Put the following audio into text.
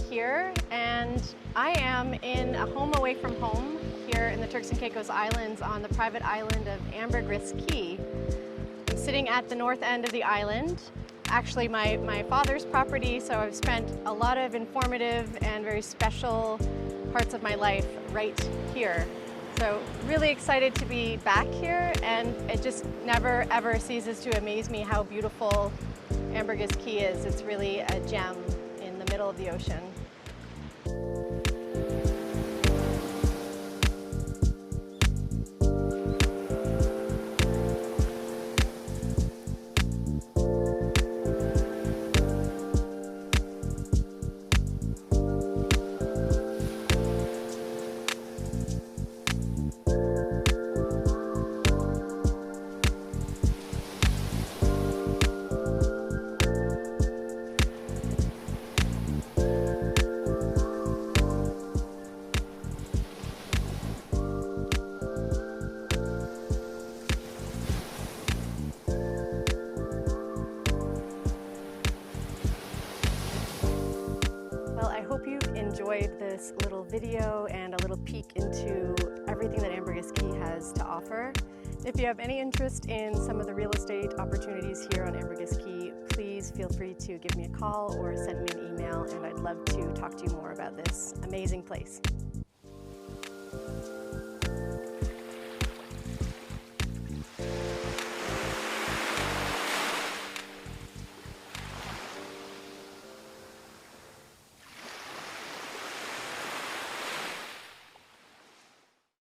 here, and I am in a home away from home here in the Turks and Caicos Islands on the private island of Ambergris Cay. I'm sitting at the north end of the island, actually my father's property, so I've spent a lot of informative and very special parts of my life right here. So really excited to be back here, and it just never ever ceases to amaze me how beautiful Ambergris Cay is. It's really a gem in the middle of the ocean. I hope you enjoyed this little video and a little peek into everything that Ambergris Cay has to offer. If you have any interest in some of the real estate opportunities here on Ambergris Cay, please feel free to give me a call or send me an email, and I'd love to talk to you more about this amazing place.